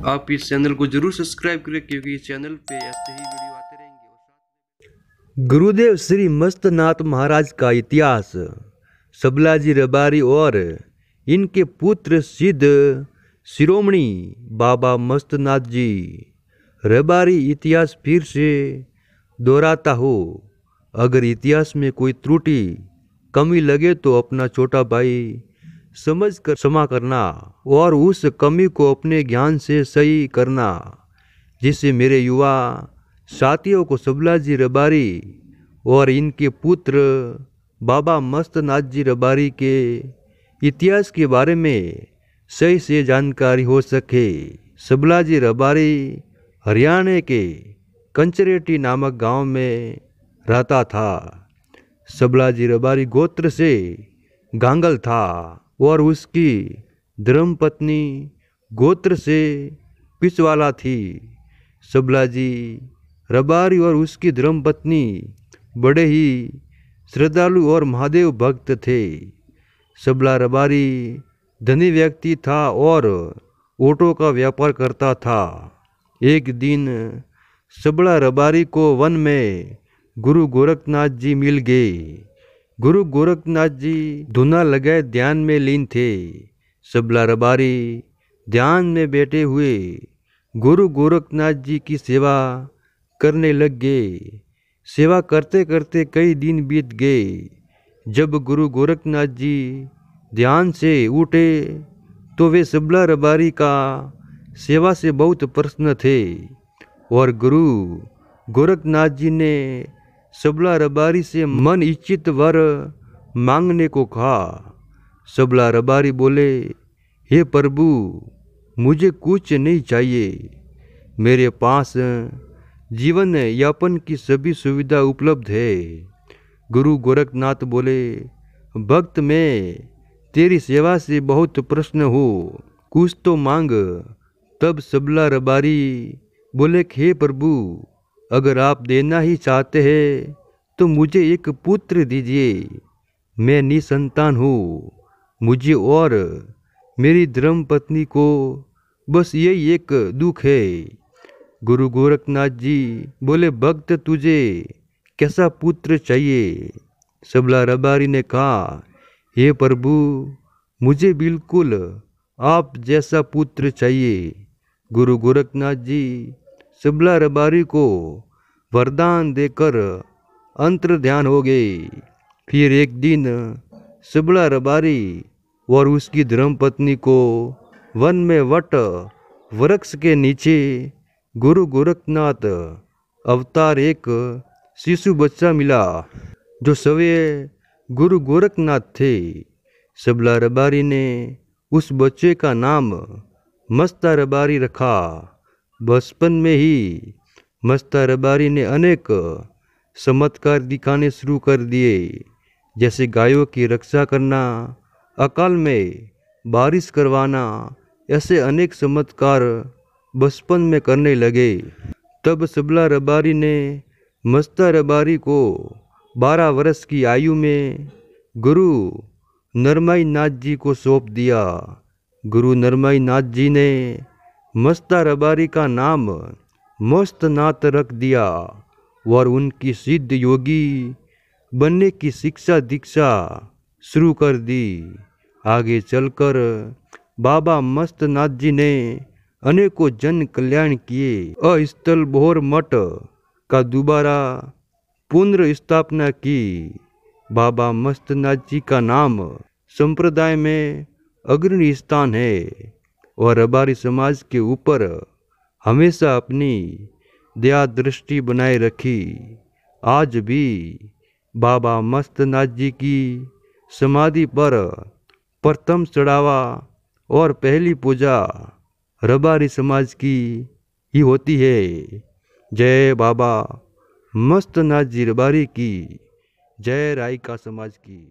आप इस चैनल को जरूर सब्सक्राइब करें क्योंकि इस चैनल पे ऐसे ही वीडियो आते रहेंगे। गुरुदेव श्री मस्तनाथ महाराज का इतिहास। सबलाजी रबारी और इनके पुत्र सिद्ध शिरोमणि बाबा मस्तनाथ जी। रबारी इतिहास फिर से दोहराता हो। अगर इतिहास में कोई त्रुटि कमी लगे तो अपना छोटा भाई समझकर क्षमा करना और उस कमी को अपने ज्ञान से सही करना, जिससे मेरे युवा साथियों को सबलाजी रबारी और इनके पुत्र बाबा मस्तनाथ जी रबारी के इतिहास के बारे में सही से जानकारी हो सके। सबलाजी रबारी हरियाणा के कंचरेटी नामक गांव में रहता था। सबलाजी रबारी गोत्र से गांगल था और उसकी धर्मपत्नी गोत्र से पिछवाला थी। सबलाजी रबारी और उसकी धर्मपत्नी बड़े ही श्रद्धालु और महादेव भक्त थे। सबला रबारी धनी व्यक्ति था और ऑटो का व्यापार करता था। एक दिन सबला रबारी को वन में गुरु गोरखनाथ जी मिल गए। गुरु गोरखनाथ जी धुना लगाए ध्यान में लीन थे। सबला रबारी ध्यान में बैठे हुए गुरु गोरखनाथ जी की सेवा करने लग गए। सेवा करते करते कई दिन बीत गए। जब गुरु गोरखनाथ जी ध्यान से उठे तो वे सबला रबारी का सेवा से बहुत प्रसन्न थे और गुरु गोरखनाथ जी ने सबला रबारी से मन इच्छित वर मांगने को कहा। सबला रबारी बोले, हे प्रभु, मुझे कुछ नहीं चाहिए। मेरे पास जीवन यापन की सभी सुविधा उपलब्ध है। गुरु गोरखनाथ बोले, भक्त मैं तेरी सेवा से बहुत प्रसन्न हूँ, कुछ तो मांग। तब सबला रबारी बोले, हे प्रभु, अगर आप देना ही चाहते हैं तो मुझे एक पुत्र दीजिए। मैं निसंतान हूँ। मुझे और मेरी धर्मपत्नी को बस यही एक दुख है। गुरु गोरखनाथ जी बोले, भक्त तुझे कैसा पुत्र चाहिए? सबला रबारी ने कहा, हे प्रभु, मुझे बिल्कुल आप जैसा पुत्र चाहिए। गुरु गोरखनाथ जी सबला रबारी को वरदान देकर अंतर ध्यान हो गए। फिर एक दिन सबला रबारी और उसकी धर्मपत्नी को वन में वट वृक्ष के नीचे गुरु गोरखनाथ अवतार एक शिशु बच्चा मिला जो स्वयं गुरु गोरखनाथ थे। सबला रबारी ने उस बच्चे का नाम मस्ता रबारी रखा। बचपन में ही मस्ता रबारी ने अनेक चमत्कार दिखाने शुरू कर दिए, जैसे गायों की रक्षा करना, अकाल में बारिश करवाना। ऐसे अनेक चमत्कार बचपन में करने लगे। तब सबला रबारी ने मस्ता रबारी को 12 वर्ष की आयु में गुरु नरमाई नाथ जी को सौंप दिया। गुरु नरमाई नाथ जी ने मस्ता रबारी का नाम मस्तनाथ रख दिया और उनकी सिद्ध योगी बनने की शिक्षा दीक्षा शुरू कर दी। आगे चलकर बाबा मस्तनाथ जी ने अनेकों जन कल्याण किए। अस्थल बोहर मठ का दोबारा पुनर्स्थापना की। बाबा मस्तनाथ जी का नाम संप्रदाय में अग्रणी स्थान है और रबारी समाज के ऊपर हमेशा अपनी दया दृष्टि बनाए रखी। आज भी बाबा मस्तनाथ जी की समाधि पर प्रथम चढ़ावा और पहली पूजा रबारी समाज की ही होती है। जय बाबा मस्तनाथ जी रबारी की, जय राई का समाज की।